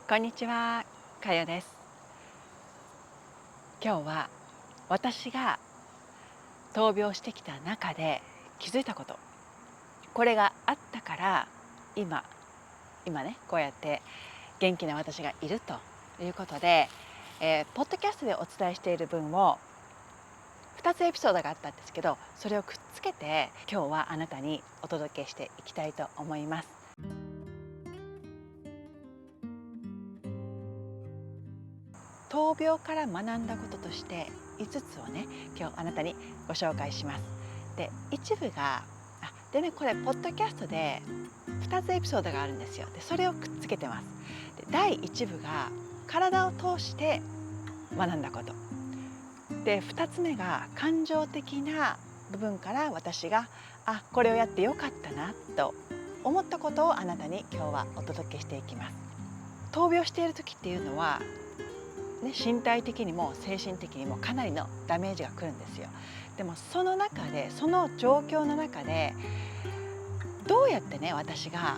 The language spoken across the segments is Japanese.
こんにちは、かよです。今日は私が闘病してきた中で気づいたこと、これがあったから今ねこうやって元気な私がいるということで、ポッドキャストでお伝えしている分を2つエピソードがあったんですけど、それをくっつけて今日はあなたにお届けしていきたいと思います。闘病から学んだこととして5つをね、今日あなたにご紹介します。で、一部がこれポッドキャストで2つエピソードがあるんですよ。で、それをくっつけてます。で、第1部が体を通して学んだこと。で、2つ目が感情的な部分から私がこれをやってよかったなと思ったことをあなたに今日はお届けしていきます。闘病している時っていうのは身体的にも精神的にもかなりのダメージが来るんですよ。でもその中で、その状況の中でどうやって私が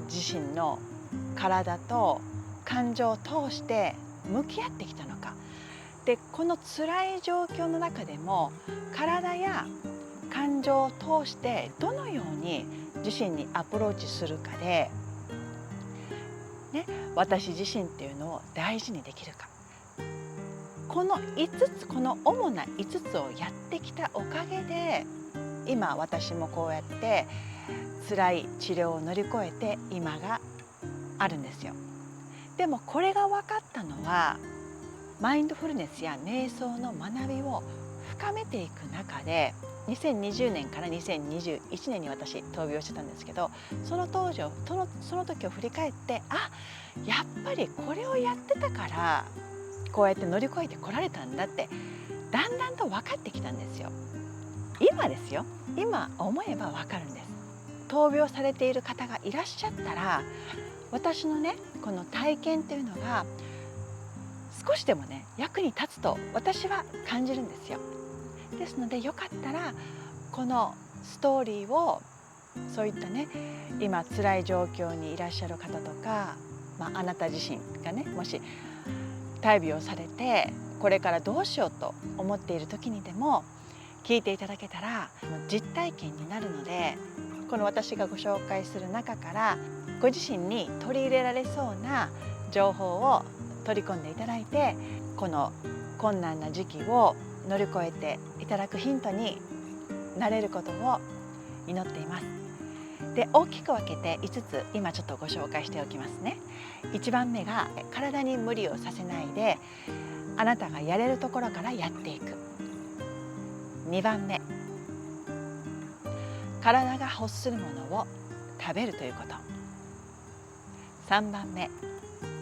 自身の体と感情を通して向き合ってきたのか。で、この辛い状況の中でも体や感情を通してどのように自身にアプローチするかで、私自身っていうのを大事にできるか。この主な5つをやってきたおかげで、今私もこうやって辛い治療を乗り越えて今があるんですよ。でもこれが分かったのは、マインドフルネスや瞑想の学びを深めていく中で、2020年から2021年に私闘病してたんですけど、その時を振り返って、やっぱりこれをやってたからこうやって乗り越えてこられたんだって、だんだんと分かってきたんですよ。今ですよ。今思えば分かるんです。闘病されている方がいらっしゃったら、私のこの体験というのが少しでも役に立つと私は感じるんですよ。ですので、よかったらこのストーリーを、そういった今辛い状況にいらっしゃる方とか、あなた自身がもし大病されてこれからどうしようと思っている時にでも聞いていただけたら実体験になるので、この私がご紹介する中からご自身に取り入れられそうな情報を取り込んでいただいて、この困難な時期を乗り越えていただくヒントになれることを祈っています。で、大きく分けて5つ今ちょっとご紹介しておきますね。1番目が体に無理をさせないであなたがやれるところからやっていく。2番目、体が欲するものを食べるということ。3番目、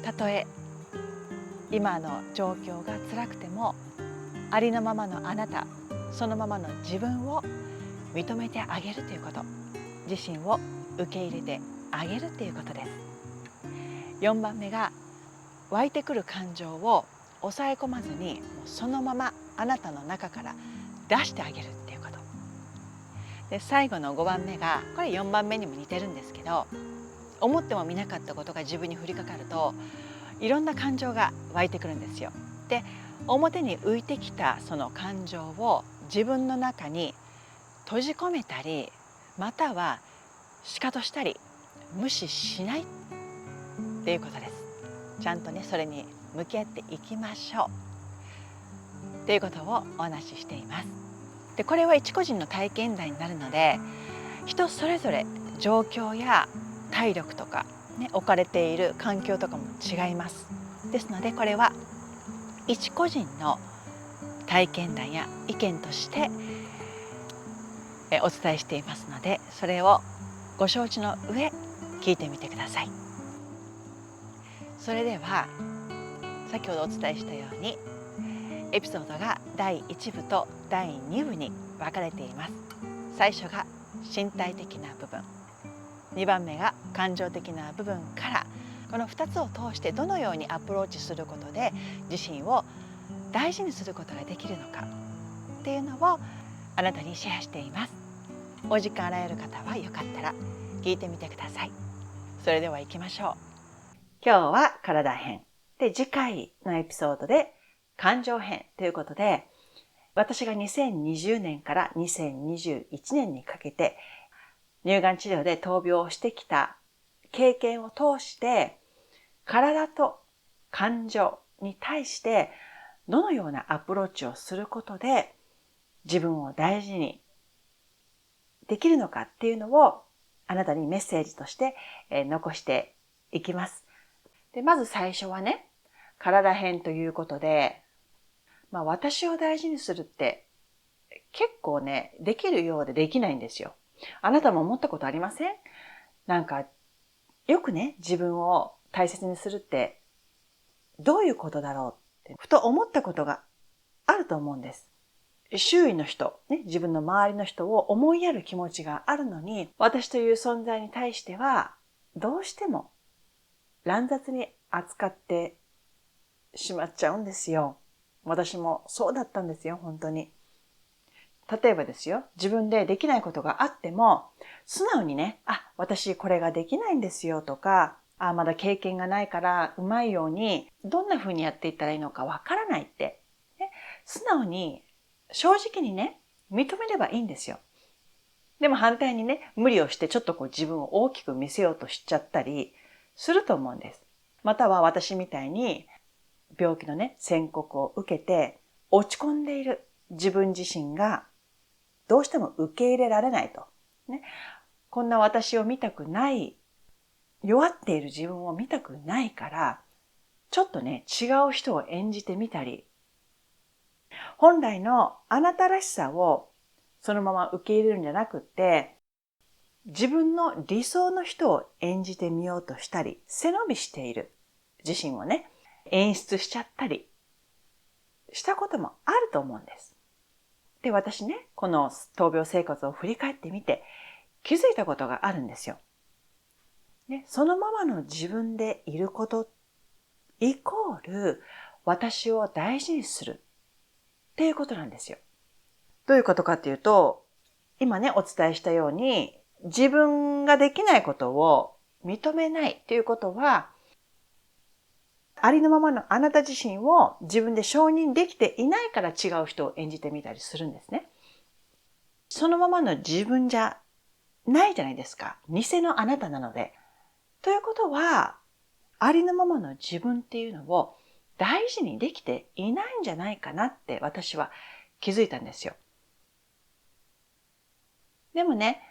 たとえ今の状況が辛くてもありのままのあなた、そのままの自分を認めてあげるということ。自身を受け入れてあげるということです。4番目が湧いてくる感情を抑え込まずに、もうそのままあなたの中から出してあげるっていうことで、最後の5番目が、これ4番目にも似てるんですけど、思ってもみなかったことが自分に降りかかるといろんな感情が湧いてくるんですよ。で、表に浮いてきたその感情を自分の中に閉じ込めたり、またはシカトしたり無視しないっていうことです。ちゃんとそれに向き合っていきましょうっていうことをお話ししています。で、これは一個人の体験談になるので、人それぞれ状況や体力とか、置かれている環境とかも違います。ですので、これは一個人の体験談や意見としてお伝えしていますので、それをご承知の上聞いてみてください。それでは先ほどお伝えしたように、エピソードが第1部と第2部に分かれています。最初が身体的な部分、2番目が感情的な部分から、この2つを通してどのようにアプローチすることで自身を大事にすることができるのかっていうのをあなたにシェアしています。お時間あられる方はよかったら聞いてみてください。それでは行きましょう。今日は体編。で、次回のエピソードで感情編ということで、私が2020年から2021年にかけて乳がん治療で闘病をしてきた経験を通して、体と感情に対してどのようなアプローチをすることで自分を大事にできるのかっていうのをあなたにメッセージとして残していきます。で、まず最初はね、体編ということで、私を大事にするって結構ね、できるようでできないんですよ。あなたも思ったことありません？なんか、よくね、自分を大切にするってどういうことだろうって、ふと思ったことがあると思うんです。周囲の人、ね、自分の周りの人を思いやる気持ちがあるのに、私という存在に対しては、どうしても乱雑に扱ってしまっちゃうんですよ。私もそうだったんですよ、本当に。例えばですよ、自分でできないことがあっても、素直にね、私これができないんですよとか、まだ経験がないからうまいように、どんな風にやっていったらいいのかわからないって、ね、素直に、正直にね、認めればいいんですよ。でも反対にね、無理をしてちょっと自分を大きく見せようとしちゃったりすると思うんです。または私みたいに病気のね、宣告を受けて落ち込んでいる自分自身がどうしても受け入れられないと。ね、こんな私を見たくない、弱っている自分を見たくないから、ちょっとね、違う人を演じてみたり、本来のあなたらしさをそのまま受け入れるんじゃなくって、自分の理想の人を演じてみようとしたり、背伸びしている自身をね、演出しちゃったりしたこともあると思うんです。で、私ね、この闘病生活を振り返ってみて気づいたことがあるんですよ。ね、そのままの自分でいることイコール私を大事にするっていうことなんですよ。どういうことかっていうと、今ね、お伝えしたように、自分ができないことを認めないっていうことは、ありのままのあなた自身を自分で承認できていないから違う人を演じてみたりするんですね。そのままの自分じゃないじゃないですか。偽のあなたなので。ということは、ありのままの自分っていうのを大事にできていないんじゃないかなって私は気づいたんですよ。でもね、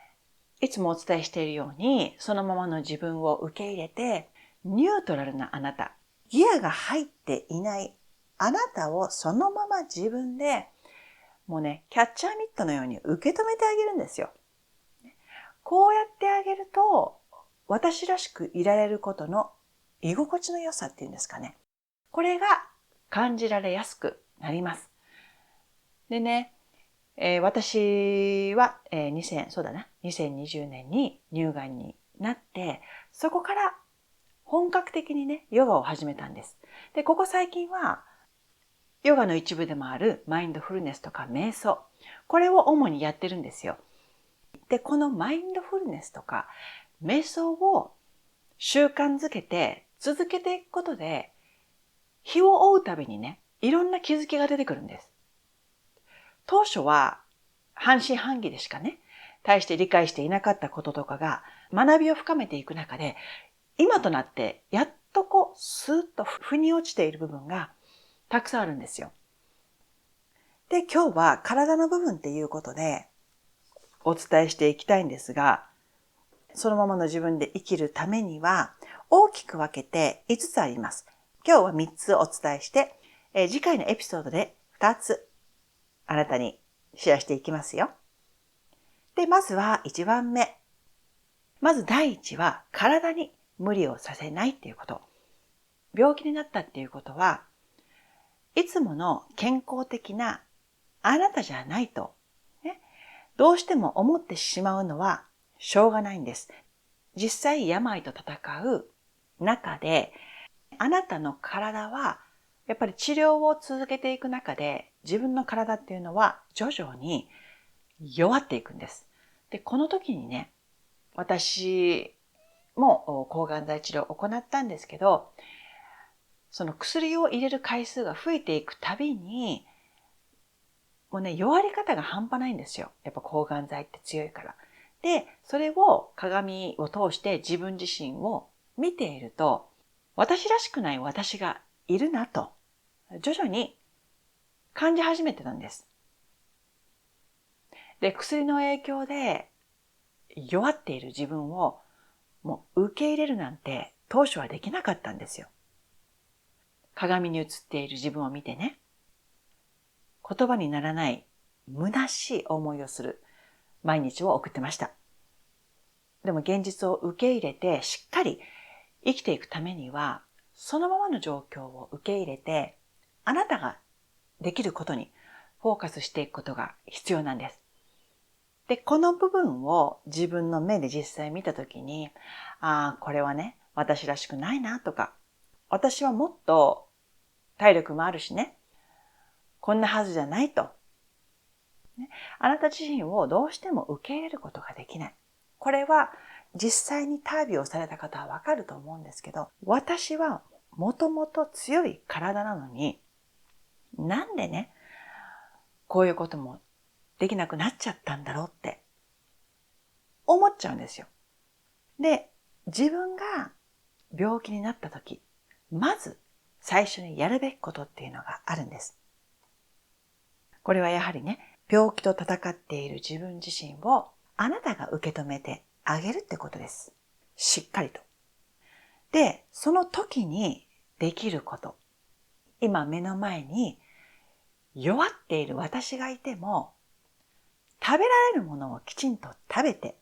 いつもお伝えしているように、そのままの自分を受け入れて、ニュートラルなあなた、ギアが入っていないあなたをそのまま自分で、もうね、キャッチャーミットのように受け止めてあげるんですよ。こうやってあげると、私らしくいられることの居心地の良さっていうんですかね。これが感じられやすくなります。でね、私は、2020年に乳がんになって、そこから本格的にね、ヨガを始めたんです。で、ここ最近は、ヨガの一部でもあるマインドフルネスとか瞑想、これを主にやってるんですよ。で、このマインドフルネスとか瞑想を習慣づけて続けていくことで、日を追うたびにね、いろんな気づきが出てくるんです。当初は半信半疑でしかね、大して理解していなかったこととかが学びを深めていく中で、今となってやっとスーッと腑に落ちている部分がたくさんあるんですよ。で、今日は体の部分っていうことでお伝えしていきたいんですが、そのままの自分で生きるためには大きく分けて5つあります。今日は3つお伝えして、次回のエピソードで2つあなたにシェアしていきますよ。で、まずは1番目。まず第一は体に無理をさせないっていうこと。病気になったっていうことは、いつもの健康的なあなたじゃないと、ね、どうしても思ってしまうのはしょうがないんです。実際病と戦う中で、あなたの体はやっぱり治療を続けていく中で自分の体っていうのは徐々に弱っていくんです。で、この時にね、私も抗がん剤治療を行ったんですけど、その薬を入れる回数が増えていくたびに、もうね、弱り方が半端ないんですよ。やっぱ抗がん剤って強いから。で、それを鏡を通して自分自身を見ていると、私らしくない私がいるなと、徐々に感じ始めてたんです。で、薬の影響で弱っている自分をもう受け入れるなんて当初はできなかったんですよ。鏡に映っている自分を見てね、言葉にならない虚しい思いをする毎日を送ってました。でも現実を受け入れてしっかり生きていくためには、そのままの状況を受け入れて、あなたができることにフォーカスしていくことが必要なんです。で、この部分を自分の目で実際見たときに、これはね、私らしくないなとか、私はもっと体力もあるしね、こんなはずじゃないと。ね、あなた自身をどうしても受け入れることができない。これは実際に旅をされた方はわかると思うんですけど、私はもともと強い体なのに、なんでね、こういうこともできなくなっちゃったんだろうって思っちゃうんですよ。で、自分が病気になった時、まず最初にやるべきことっていうのがあるんです。これはやはりね、病気と戦っている自分自身をあなたが受け止めてあげるってことです。しっかりと。で、その時にできること。今目の前に弱っている私がいても、食べられるものをきちんと食べて、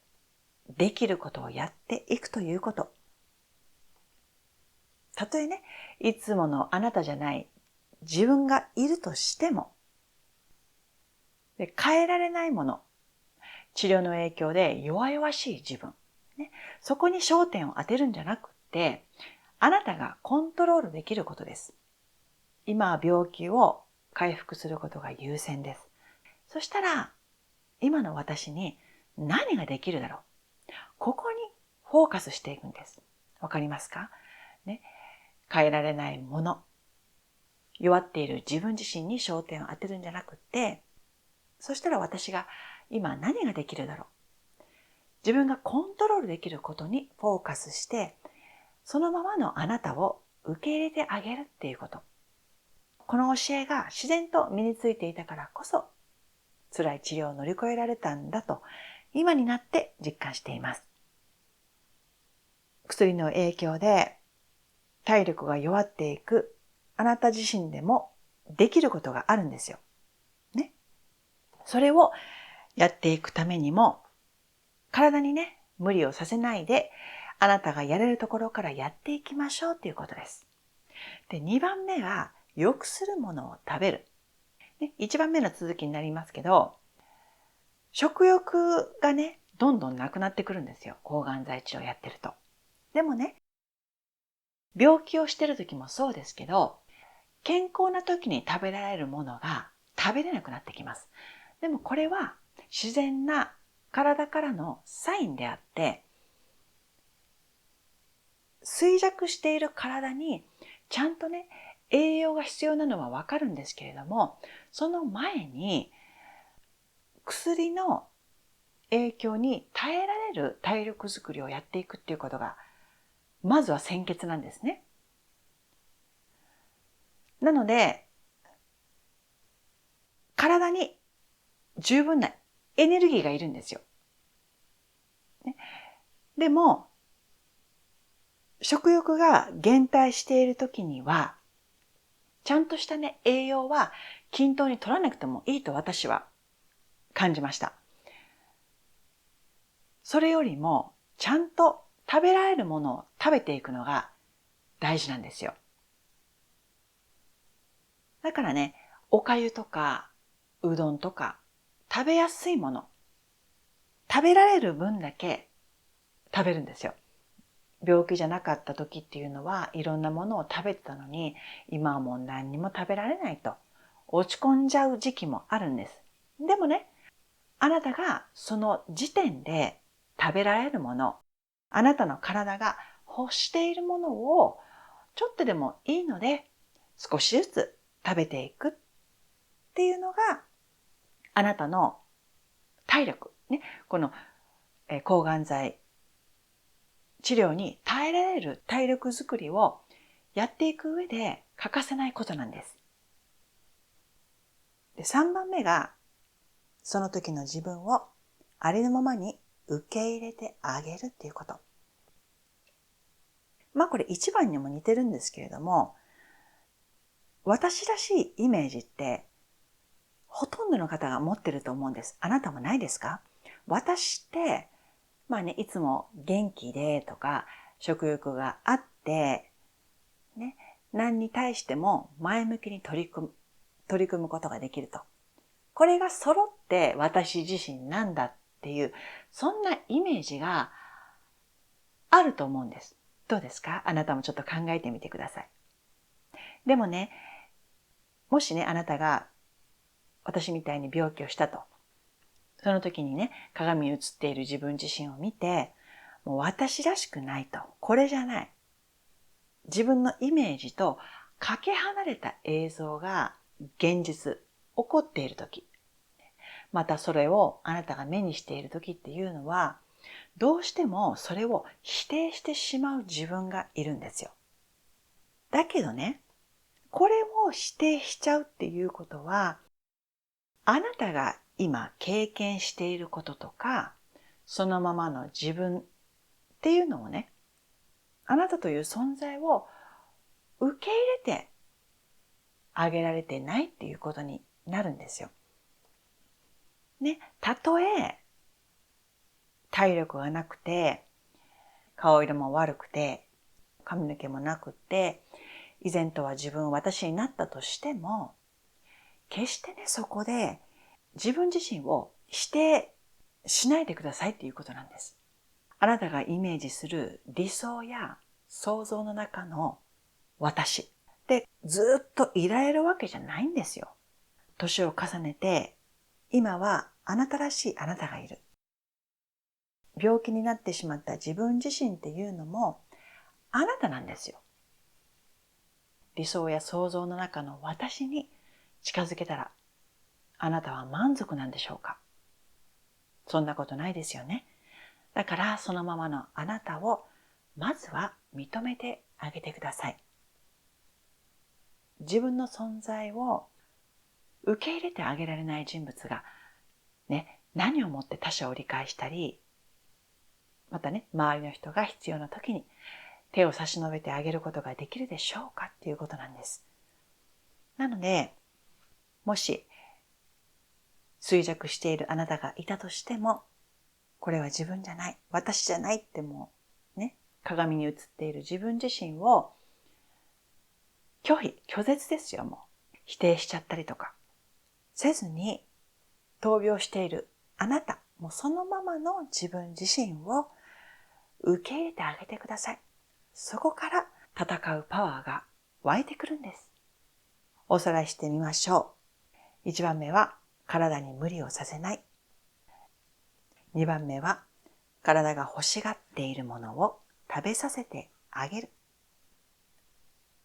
できることをやっていくということ。たとえね、いつものあなたじゃない自分がいるとしても、で変えられないもの、治療の影響で弱々しい自分、ね、そこに焦点を当てるんじゃなくって、あなたがコントロールできることです。今は病気を回復することが優先です。そしたら、今の私に何ができるだろう。ここにフォーカスしていくんです。わかりますか？ね、変えられないもの、弱っている自分自身に焦点を当てるんじゃなくて、そしたら私が今何ができるだろう。自分がコントロールできることにフォーカスして、そのままのあなたを受け入れてあげるっていうこと。この教えが自然と身についていたからこそ、辛い治療を乗り越えられたんだと、今になって実感しています。薬の影響で体力が弱っていくあなた自身でもできることがあるんですよ。ね。それをやっていくためにも、体にね、無理をさせないで、あなたがやれるところからやっていきましょうということです。で、2番目は、良くするものを食べる。1番目の続きになりますけど、食欲がね、どんどんなくなってくるんですよ。抗がん剤治療やってると。でもね、病気をしてる時もそうですけど、健康な時に食べられるものが食べれなくなってきます。でもこれは自然な体からのサインであって、衰弱している体にちゃんとね、栄養が必要なのはわかるんですけれども、その前に薬の影響に耐えられる体力づくりをやっていくっていうことが、まずは先決なんですね。なので、体に十分なエネルギーがいるんですよ。ね、でも、食欲が減退している時には、ちゃんとしたね、栄養は均等に取らなくてもいいと私は感じました。それよりも、ちゃんと食べられるものを食べていくのが大事なんですよ。だからね、お粥とかうどんとか食べやすいもの、食べられる分だけ食べるんですよ。病気じゃなかった時っていうのはいろんなものを食べてたのに、今はもう何にも食べられないと落ち込んじゃう時期もあるんです。でもね、あなたがその時点で食べられるもの、あなたの体が欲しているものをちょっとでもいいので少しずつ食べていくっていうのがあなたの体力、ね、この抗がん剤治療に耐えられる体力づくりをやっていく上で欠かせないことなんです。で、3番目がその時の自分をありのままに受け入れてあげるっていうこと。これ1番にも似てるんですけれども、私らしいイメージってほとんどの方が持ってると思うんです。あなたもないですか？私って、いつも元気でとか、食欲があって、ね、何に対しても前向きに取り組むことができると。これが揃って私自身なんだっていう、そんなイメージがあると思うんです。どうですか？あなたもちょっと考えてみてください。でもね、もしね、あなたが私みたいに病気をしたと。その時にね、鏡に映っている自分自身を見て、もう私らしくないと。これじゃない。自分のイメージとかけ離れた映像が現実、起こっている時。またそれをあなたが目にしている時っていうのは、どうしてもそれを否定してしまう自分がいるんですよ。だけどね、これを否定しちゃうっていうことは、あなたが今経験していることとか、そのままの自分っていうのをね、あなたという存在を受け入れてあげられてないっていうことになるんですよ。ね、たとえ体力がなくて、顔色も悪くて、髪の毛もなくて、以前とは自分私になったとしても、決してね、そこで自分自身を否定しないでくださいっていうことなんです。あなたがイメージする理想や想像の中の私でずっといられるわけじゃないんですよ。年を重ねて、今はあなたらしいあなたがいる。病気になってしまった自分自身っていうのもあなたなんですよ。理想や想像の中の私に近づけたら、あなたは満足なんでしょうか？そんなことないですよね。だからそのままのあなたをまずは認めてあげてください。自分の存在を受け入れてあげられない人物がね、何をもって他者を理解したり、またね、周りの人が必要な時に手を差し伸べてあげることができるでしょうかっていうことなんです。なので、もし衰弱しているあなたがいたとしても、これは自分じゃない、私じゃないってもうね、鏡に映っている自分自身を拒絶ですよ、もう。否定しちゃったりとかせずに、闘病しているあなた、もうそのままの自分自身を受け入れてあげてください。そこから戦うパワーが湧いてくるんです。おさらいしてみましょう。1番目は体に無理をさせない。2番目は体が欲しがっているものを食べさせてあげる。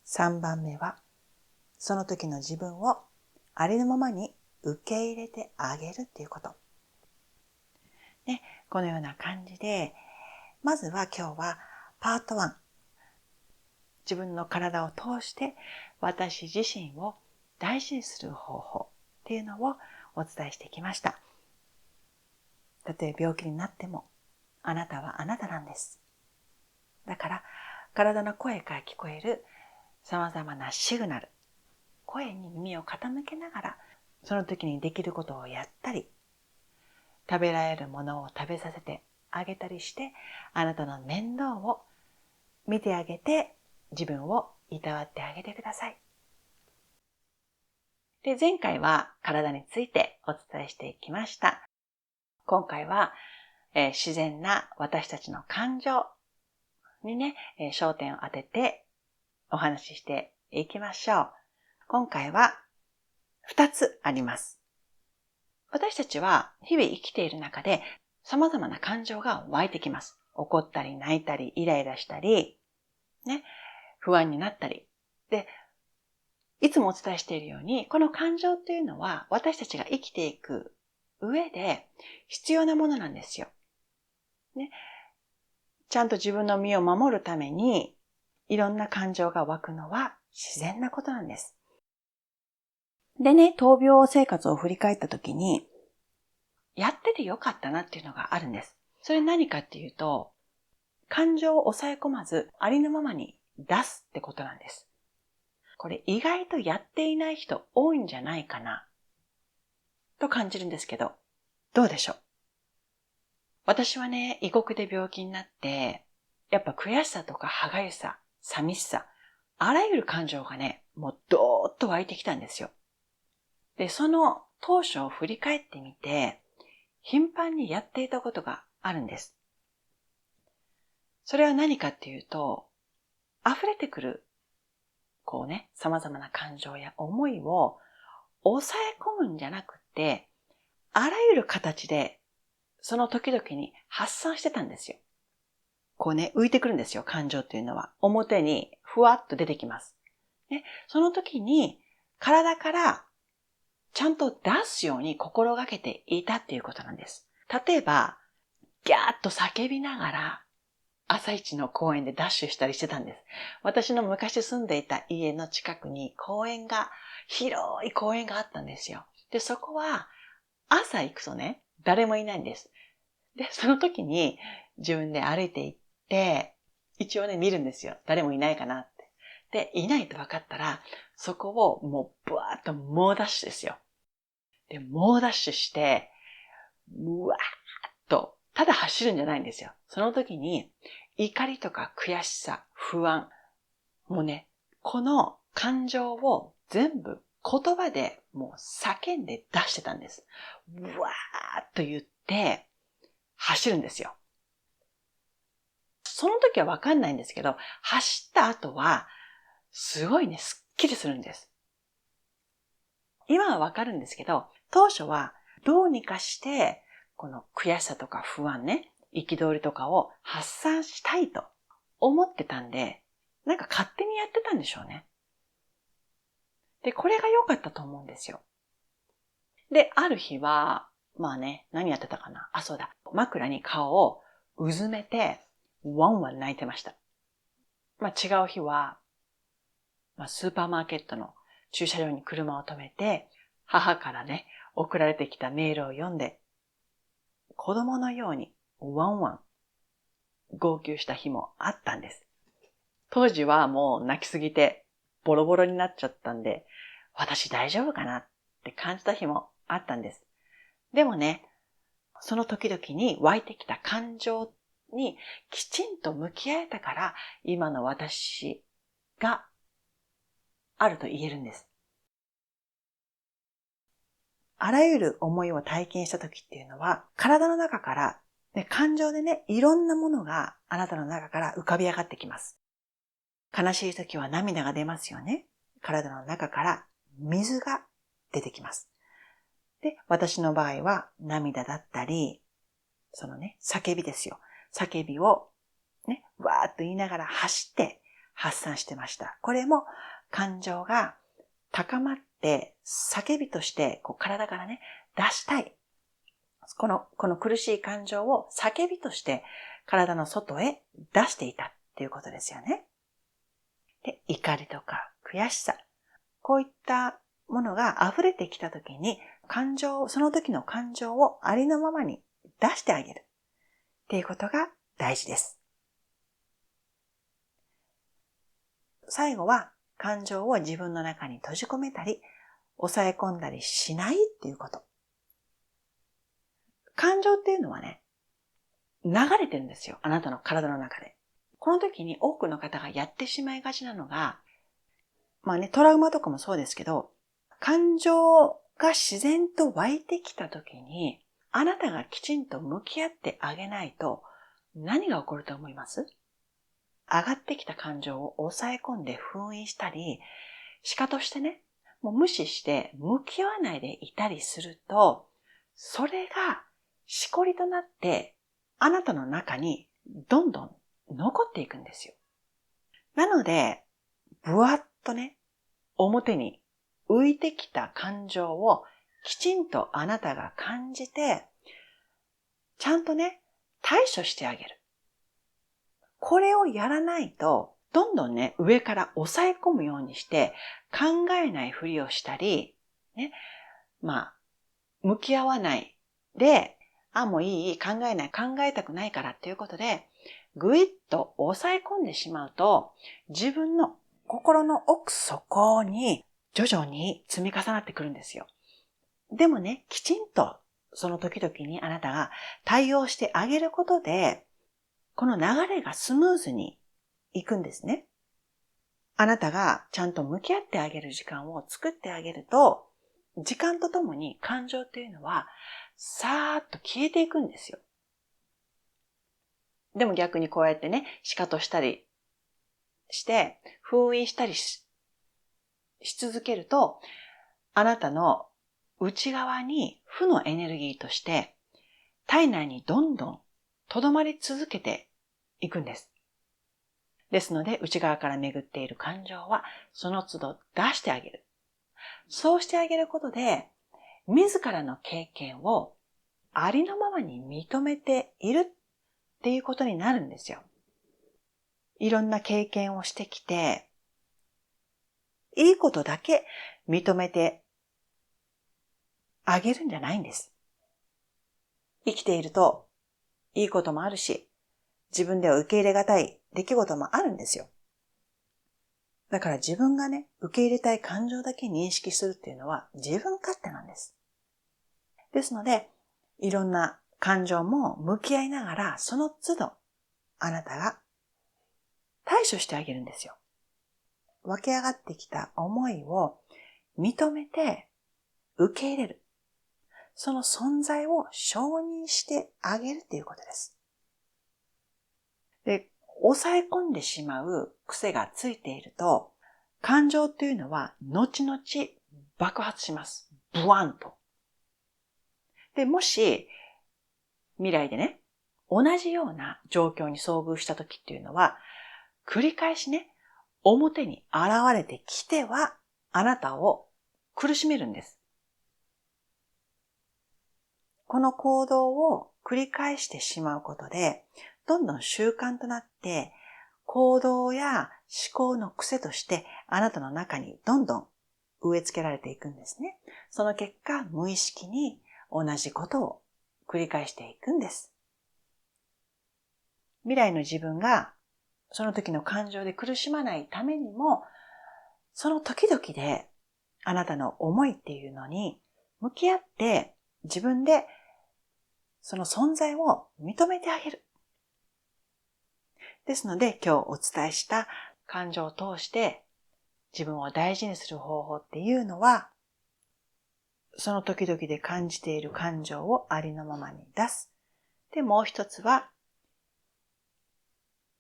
3番目はその時の自分をありのままに受け入れてあげるっていうこと。ね、このような感じで、まずは今日はパート1。自分の体を通して私自身を大事にする方法っていうのをお伝えしてきました。たとえ病気になってもあなたはあなたなんです。だから体の声から聞こえる様々なシグナル、声に耳を傾けながらその時にできることをやったり、食べられるものを食べさせてあげたりして、あなたの面倒を見てあげて自分をいたわってあげてください。で、前回は体についてお伝えしていきました。今回は、自然な私たちの感情にね、焦点を当ててお話ししていきましょう。今回は2つあります。私たちは日々生きている中で様々な感情が湧いてきます。怒ったり泣いたりイライラしたり、ね、不安になったり。で、いつもお伝えしているように、この感情っていうのは私たちが生きていく上で必要なものなんですよ。ね、ちゃんと自分の身を守るためにいろんな感情が湧くのは自然なことなんです。でね、闘病生活を振り返ったときに、やっててよかったなっていうのがあるんです。それ何かっていうと、感情を抑え込まずありのままに出すってことなんです。これ意外とやっていない人多いんじゃないかなと感じるんですけど、どうでしょう？私はね、異国で病気になって、やっぱ悔しさとか歯がゆさ、寂しさ、あらゆる感情がね、もうドーッと湧いてきたんですよ。で、その当初を振り返ってみて、頻繁にやっていたことがあるんです。それは何かっていうと、溢れてくる、こうね、様々な感情や思いを抑え込むんじゃなくて、あらゆる形でその時々に発散してたんですよ。こうね、浮いてくるんですよ、感情っていうのは。表にふわっと出てきます。ね、その時に体からちゃんと出すように心がけていたっていうことなんです。例えば、ギャーッと叫びながら朝一の公園でダッシュしたりしてたんです。私の昔住んでいた家の近くに広い公園があったんですよ。で、そこは朝行くとね、誰もいないんです。で、その時に自分で歩いて行って、一応ね、見るんですよ。誰もいないかなって。で、いないと分かったら、そこをもうブワーッと猛ダッシュですよ。で、猛ダッシュして、うわーっと、ただ走るんじゃないんですよ。その時に、怒りとか悔しさ、不安、もうね、この感情を全部言葉でもう叫んで出してたんです。うわーっと言って、走るんですよ。その時はわかんないんですけど、走った後は、すごいね、すっきりするんです。今はわかるんですけど、当初はどうにかして、この悔しさとか不安ね、憤りとかを発散したいと思ってたんで、なんか勝手にやってたんでしょうね。で、これが良かったと思うんですよ。で、ある日は、まあね、何やってたかな。あ、そうだ。枕に顔をうずめて、ワンワン泣いてました。まあ違う日は、スーパーマーケットの駐車場に車を止めて、母からね、送られてきたメールを読んで、子供のようにワンワン号泣した日もあったんです。当時はもう泣きすぎてボロボロになっちゃったんで、私大丈夫かなって感じた日もあったんです。でもね、その時々に湧いてきた感情にきちんと向き合えたから、今の私があると言えるんです。あらゆる思いを体験した時っていうのは、体の中から、ね、感情でね、いろんなものがあなたの中から浮かび上がってきます。悲しい時は涙が出ますよね。体の中から水が出てきます。で、私の場合は涙だったり、そのね、叫びですよ。叫びをね、わーっと言いながら走って発散してました。これも感情が高まって叫びとしてこう体からね、出したい。この苦しい感情を叫びとして体の外へ出していたっていうことですよね。で、怒りとか悔しさ、こういったものが溢れてきたときにその時の感情をありのままに出してあげるっていうことが大事です。最後は感情を自分の中に閉じ込めたり、抑え込んだりしないっていうこと。感情っていうのはね、流れてるんですよ。あなたの体の中で。この時に多くの方がやってしまいがちなのが、まあね、トラウマとかもそうですけど、感情が自然と湧いてきた時に、あなたがきちんと向き合ってあげないと、何が起こると思います？上がってきた感情を抑え込んで封印したり、しかとしてね、もう無視して向き合わないでいたりすると、それがしこりとなってあなたの中にどんどん残っていくんですよ。なので、ぶわっとね、表に浮いてきた感情をきちんとあなたが感じて、ちゃんとね、対処してあげる。これをやらないと、どんどんね、上から抑え込むようにして、考えないふりをしたり、ね、向き合わないで、もういい、考えたくないからっていうことで、ぐいっと抑え込んでしまうと、自分の心の奥底に徐々に積み重なってくるんですよ。でもね、きちんとその時々にあなたが対応してあげることで、この流れがスムーズにいくんですね。あなたがちゃんと向き合ってあげる時間を作ってあげると、時間とともに感情っていうのはさーっと消えていくんですよ。でも逆にこうやってね、シカトしたりして、封印したり し続けると、あなたの内側に負のエネルギーとして体内にどんどん留まり続けていくんです。ですので、内側から巡っている感情はその都度出してあげる。そうしてあげることで、自らの経験をありのままに認めているっていうことになるんですよ。いろんな経験をしてきて、いいことだけ認めてあげるんじゃないんです。生きているといいこともあるし、自分では受け入れがたい出来事もあるんですよ。だから自分がね、受け入れたい感情だけ認識するっていうのは自分勝手なんです。ですので、いろんな感情も向き合いながら、その都度あなたが対処してあげるんですよ。湧き上がってきた思いを認めて受け入れる。その存在を承認してあげるということです。で、抑え込んでしまう癖がついていると、感情というのは後々爆発します。ブワンと。で、もし未来でね、同じような状況に遭遇した時っていうのは、繰り返しね、表に現れてきては、あなたを苦しめるんです。この行動を繰り返してしまうことで、どんどん習慣となって、行動や思考の癖としてあなたの中にどんどん植え付けられていくんですね。その結果、無意識に同じことを繰り返していくんです。未来の自分がその時の感情で苦しまないためにも、その時々であなたの思いっていうのに向き合って自分でその存在を認めてあげる。ですので今日お伝えした感情を通して自分を大事にする方法っていうのは、その時々で感じている感情をありのままに出す。で、もう一つは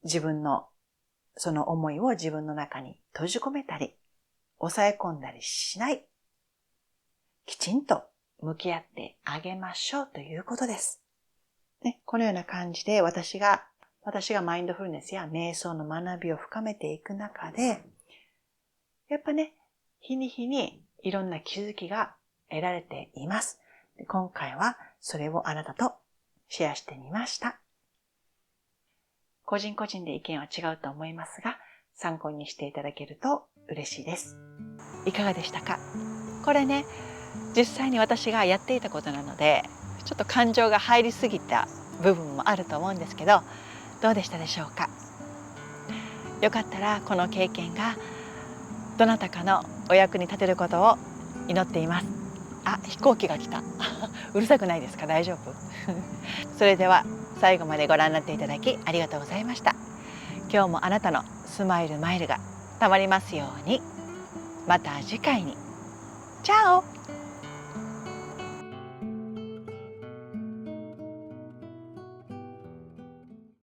自分のその思いを自分の中に閉じ込めたり、抑え込んだりしない。きちんと向き合ってあげましょうということです。ね、このような感じで私がマインドフルネスや瞑想の学びを深めていく中で、やっぱね、日に日にいろんな気づきが得られています。今回はそれをあなたとシェアしてみました。個人個人で意見は違うと思いますが、参考にしていただけると嬉しいです。いかがでしたか？これね、実際に私がやっていたことなので、ちょっと感情が入りすぎた部分もあると思うんですけど、どうでしたでしょうか？よかったらこの経験がどなたかのお役に立てることを祈っています。飛行機が来た。うるさくないですか？大丈夫？それでは最後までご覧になっていただきありがとうございました。今日もあなたのスマイルマイルがたまりますように。また次回に。チャオ！